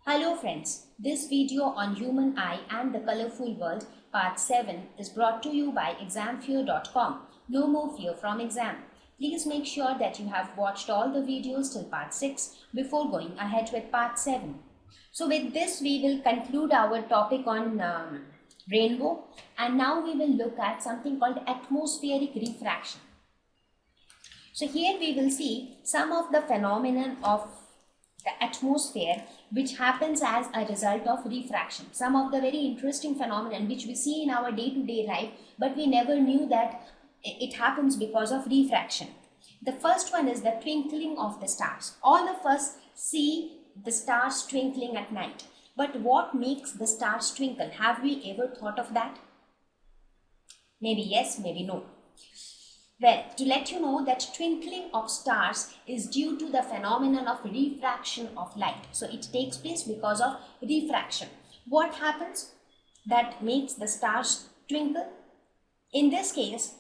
Hello friends, this video on human eye and the colorful world part 7 is brought to you by examfear.com. No more fear from exam. Please make sure that you have watched all the videos till part 6 before going ahead with part 7. So with this we will conclude our topic on rainbow, and now we will look at something called atmospheric refraction. So here we will see some of the phenomenon of the atmosphere which happens as a result of refraction. Some of the very interesting phenomena which we see in our day-to-day life, but we never knew that it happens because of refraction. The first one is the twinkling of the stars. All of us see the stars twinkling at night. But what makes the stars twinkle? Have we ever thought of that? Maybe yes, maybe no. Well, to let you know that twinkling of stars is due to the phenomenon of refraction of light. So it takes place because of refraction. What happens that makes the stars twinkle? In this case,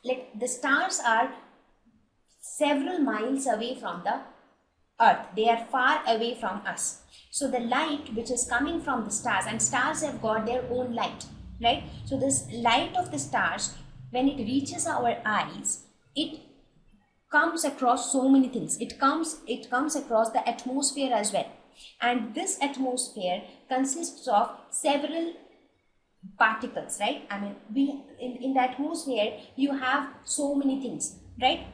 the stars are several miles away from the earth. They are far away from us. So the light which is coming from the stars, and stars have got their own light, right? So this light of the stars, when it reaches our eyes, it comes across so many things. It comes across the atmosphere as well. And this atmosphere consists of several particles, right? I mean, in the atmosphere, you have so many things, right?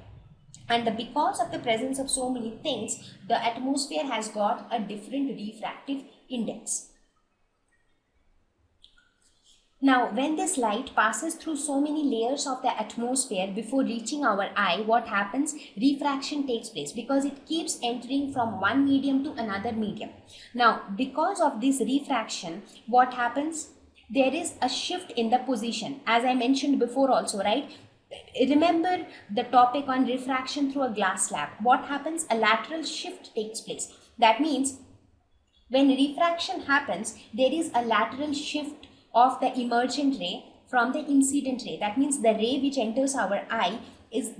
And because of the presence of so many things, the atmosphere has got a different refractive index. Now, when this light passes through so many layers of the atmosphere before reaching our eye, what happens? Refraction takes place because it keeps entering from one medium to another medium. Now, because of this refraction, what happens? There is a shift in the position, as I mentioned before also, right? Remember the topic on refraction through a glass slab. What happens? A lateral shift takes place. That means when refraction happens, there is a lateral shift of the emergent ray from the incident ray. That means the ray which enters our eye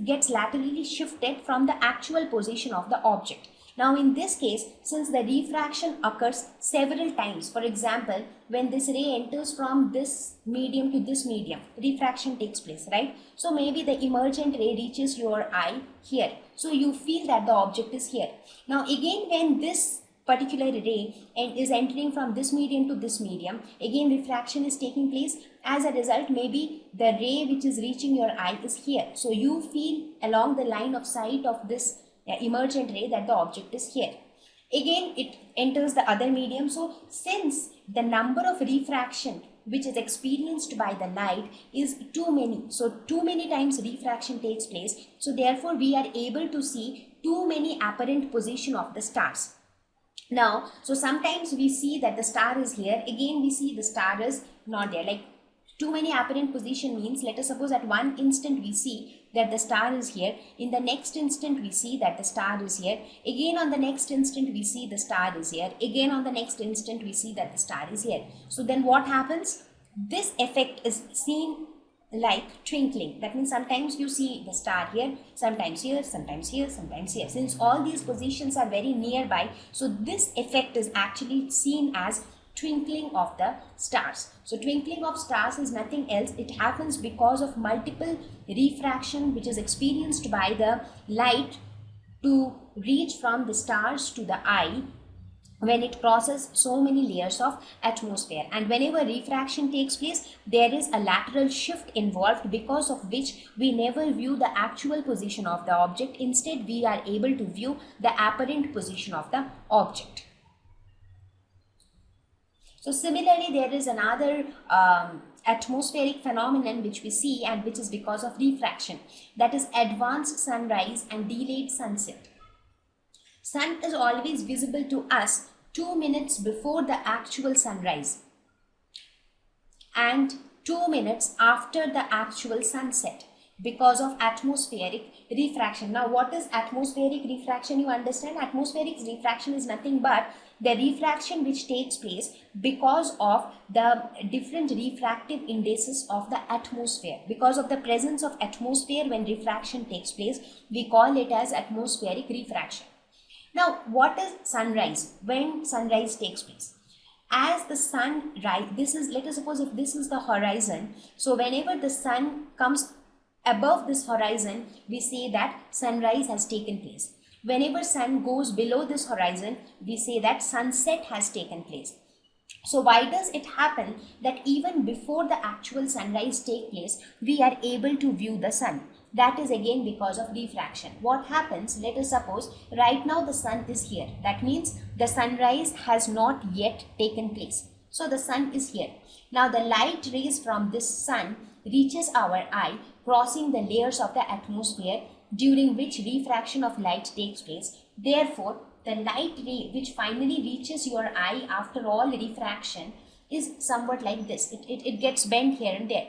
gets laterally shifted from the actual position of the object. Now in this case, since the refraction occurs several times, for example, when this ray enters from this medium to this medium, refraction takes place, right? So maybe the emergent ray reaches your eye here. So you feel that the object is here. Now again, when this particular ray is entering from this medium to this medium, again refraction is taking place. As a result, maybe the ray which is reaching your eye is here. So you feel along the line of sight of this emergent ray that the object is here. Again, it enters the other medium. So since the number of refraction which is experienced by the light is too many, so too many times refraction takes place, so therefore we are able to see too many apparent position of the stars. Now, so sometimes we see that the star is here, again we see the star is not there. Like too many apparent position means, let us suppose at one instant we see that the star is here, in the next instant we see that the star is here, again on the next instant we see the star is here, again on the next instant we see that the star is here. So then what happens? This effect is seen like twinkling. That means sometimes you see the star here, sometimes here, sometimes here, sometimes here. Since all these positions are very nearby, so this effect is actually seen as twinkling of the stars. So twinkling of stars is nothing else. It happens because of multiple refraction which is experienced by the light to reach from the stars to the eye when it crosses so many layers of atmosphere. And whenever refraction takes place, there is a lateral shift involved, because of which we never view the actual position of the object. Instead, we are able to view the apparent position of the object. So similarly, there is another atmospheric phenomenon which we see, and which is because of refraction. That is advanced sunrise and delayed sunset. Sun is always visible to us 2 minutes before the actual sunrise and 2 minutes after the actual sunset, because of atmospheric refraction. Now what is atmospheric refraction? You understand, atmospheric refraction is nothing but the refraction which takes place because of the different refractive indices of the atmosphere. Because of the presence of atmosphere, when refraction takes place, we call it as atmospheric refraction. Now, what is sunrise? When sunrise takes place? As the sun rise, let us suppose if this is the horizon. So whenever the sun comes above this horizon, we say that sunrise has taken place. Whenever sun goes below this horizon, we say that sunset has taken place. So why does it happen that even before the actual sunrise take place, we are able to view the sun? That is again because of refraction. What happens, let us suppose right now the sun is here. That means the sunrise has not yet taken place. So the sun is here. Now the light rays from this sun reaches our eye, crossing the layers of the atmosphere, during which refraction of light takes place. Therefore, the light ray which finally reaches your eye after all refraction is somewhat like this. It gets bent here and there.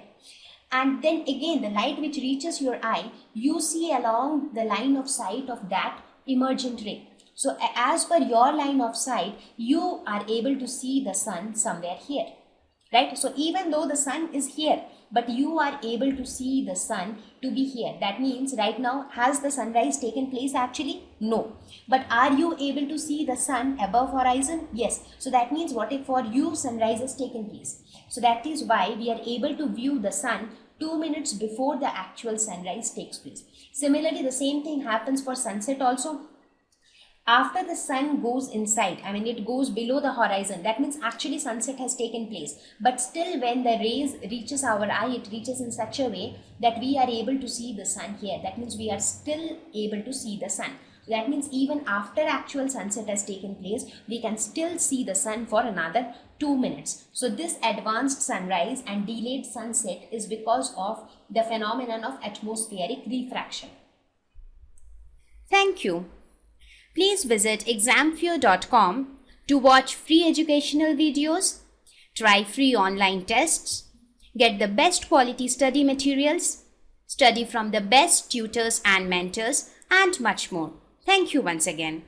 And then again, the light which reaches your eye, you see along the line of sight of that emergent ray. So as per your line of sight, you are able to see the sun somewhere here, right? So even though the sun is here, but you are able to see the sun to be here. That means right now, has the sunrise taken place actually? No. But are you able to see the sun above horizon? Yes. So that means what if for you sunrise has taken place? So that is why we are able to view the sun 2 minutes before the actual sunrise takes place. Similarly, the same thing happens for sunset also. After the sun goes inside, it goes below the horizon, that means actually sunset has taken place. But still when the rays reaches our eye, it reaches in such a way that we are able to see the sun here. That means we are still able to see the sun. That means even after actual sunset has taken place, we can still see the sun for another 2 minutes. So this advanced sunrise and delayed sunset is because of the phenomenon of atmospheric refraction. Thank you. Please visit examfear.com to watch free educational videos, try free online tests, get the best quality study materials, study from the best tutors and mentors, and much more. Thank you once again.